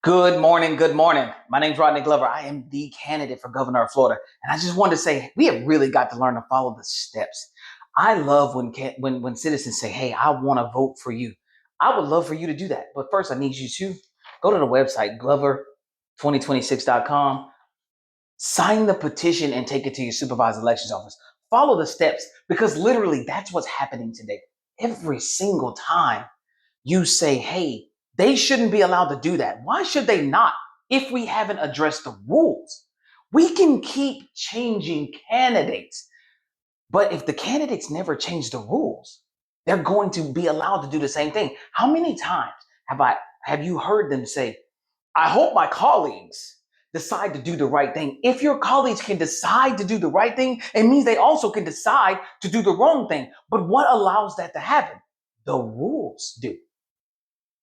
Good morning. Good morning. My name's Rodney Glover. I am the candidate for governor of Florida. And I just wanted to say, we have really got to learn to follow the steps. I love when citizens say, hey, I want to vote for you. I would love for you to do that. But first, I need you to go to the website, glover2026.com, sign the petition and take it to your supervised elections office. Follow the steps because literally that's what's happening today. Every single time you say, hey, they shouldn't be allowed to do that. Why should they not? If we haven't addressed the rules, we can keep changing candidates. But if the candidates never change the rules, they're going to be allowed to do the same thing. How many times have you heard them say, I hope my colleagues decide to do the right thing? If your colleagues can decide to do the right thing, it means they also can decide to do the wrong thing. But what allows that to happen? The rules do.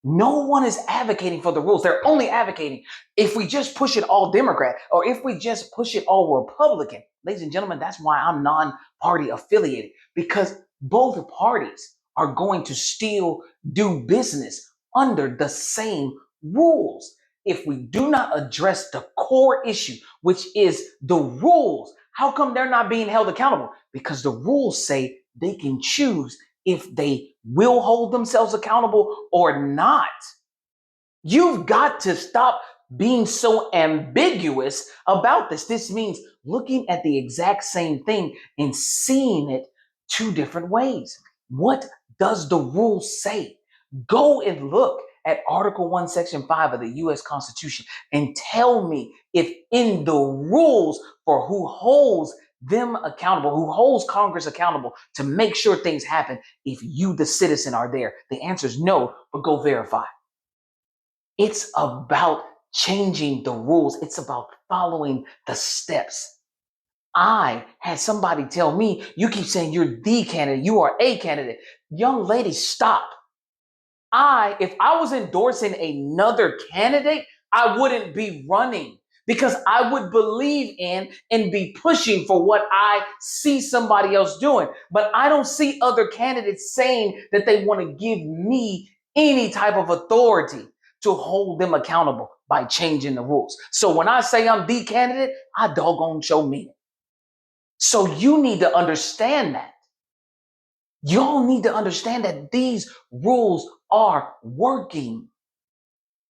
No one is advocating for the rules. They're only advocating if we just push it all Democrat or if we just push it all Republican. Ladies and gentlemen, that's why I'm non-party affiliated, because both parties are going to still do business under the same rules. If we do not address the core issue, which is the rules, how come they're not being held accountable? Because the rules say they can choose if they will hold themselves accountable or not. You've got to stop being so ambiguous about this. This means looking at the exact same thing and seeing it two different ways. What does the rule say? Go and look at Article 1, Section 5 of the U.S. Constitution and tell me if in the rules for who holds them accountable, who holds Congress accountable to make sure things happen, if you, the citizen, are there. The answer is no, but go verify. It's about changing the rules. It's about following the steps. I had somebody tell me, you keep saying you're the candidate, you are a candidate. Young lady, stop. If I was endorsing another candidate, I wouldn't be running because I would believe in and be pushing for what I see somebody else doing. But I don't see other candidates saying that they want to give me any type of authority to hold them accountable by changing the rules. So when I say I'm the candidate, I doggone show me it. So you need to understand that. Y'all need to understand that these rules are working.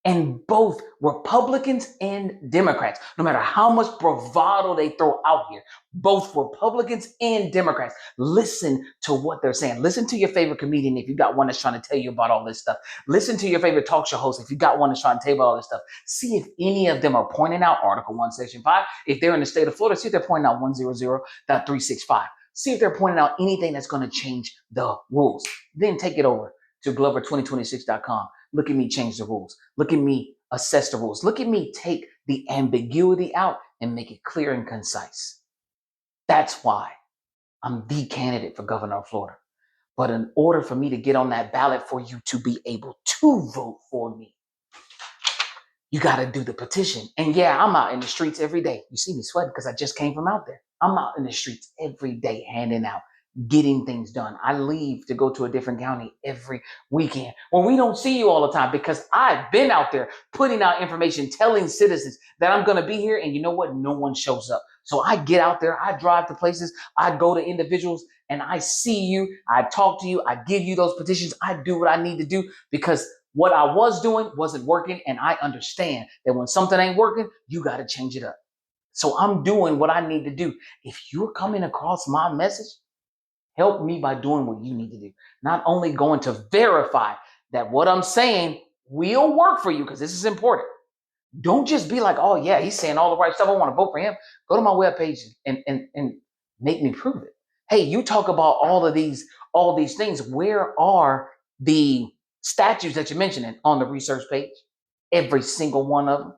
And both Republicans and Democrats, no matter how much bravado they throw out here, both Republicans and Democrats, listen to what they're saying. Listen to your favorite comedian if you got one that's trying to tell you about all this stuff. Listen to your favorite talk show host if you got one that's trying to tell you about all this stuff. See if any of them are pointing out Article 1, Section 5. If they're in the state of Florida, see if they're pointing out 100.365. See if they're pointing out anything that's going to change the rules. Then take it over to Glover2026.com. Look at me change the rules. Look at me assess the rules. Look at me take the ambiguity out and make it clear and concise. That's why I'm the candidate for governor of Florida. But in order for me to get on that ballot for you to be able to vote for me, you got to do the petition. And yeah, I'm out in the streets every day. You see me sweating because I just came from out there. I'm out in the streets every day handing out, getting things done. I leave to go to a different county every weekend when we don't see you all the time because I've been out there putting out information, telling citizens that I'm going to be here. And you know what? No one shows up. So I get out there, I drive to places, I go to individuals and I see you, I talk to you, I give you those petitions, I do what I need to do because what I was doing wasn't working. And I understand that when something ain't working, you got to change it up. So I'm doing what I need to do. If you're coming across my message, help me by doing what you need to do. Not only going to verify that what I'm saying will work for you, because this is important. Don't just be like, oh yeah, he's saying all the right stuff. I want to vote for him. Go to my webpage and make me prove it. Hey, you talk about all these things. Where are the statutes that you're mentioning on the research page? Every single one of them.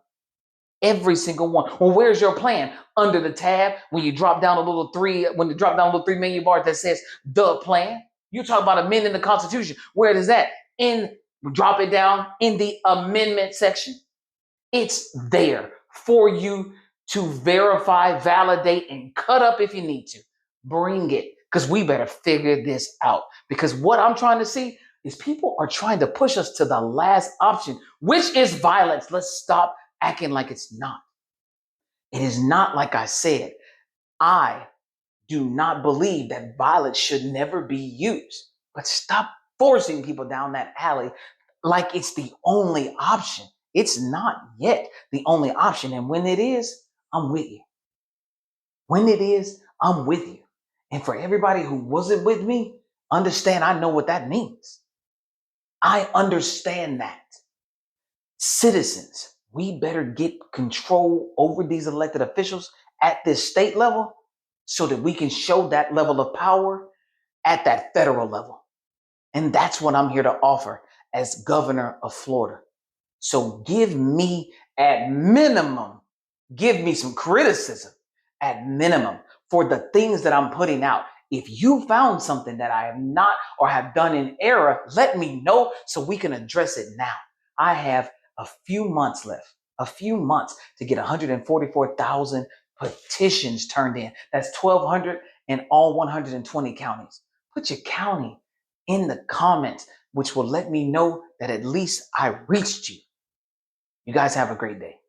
Every single one. Well, where's your plan? Under the tab, when you drop down a little three menu bar that says the plan, you talk about amending the Constitution. Where is that? Drop it down in the amendment section. It's there for you to verify, validate, and cut up if you need to. Bring it, because we better figure this out. Because what I'm trying to see, is people are trying to push us to the last option, which is violence. Let's stop acting like it's not. It is not like I said. I do not believe that violence should never be used, but stop forcing people down that alley like it's the only option. It's not yet the only option. And when it is, I'm with you. When it is, I'm with you. And for everybody who wasn't with me, understand I know what that means. I understand that. Citizens, we better get control over these elected officials at this state level so that we can show that level of power at that federal level. And that's what I'm here to offer as governor of Florida. So give me at minimum, give me some criticism at minimum for the things that I'm putting out. If you found something that I have not or have done in error, let me know so we can address it now. I have a few months left, a few months to get 144,000 petitions turned in. That's 1,200 in all 120 counties. Put your county in the comments, which will let me know that at least I reached you. You guys have a great day.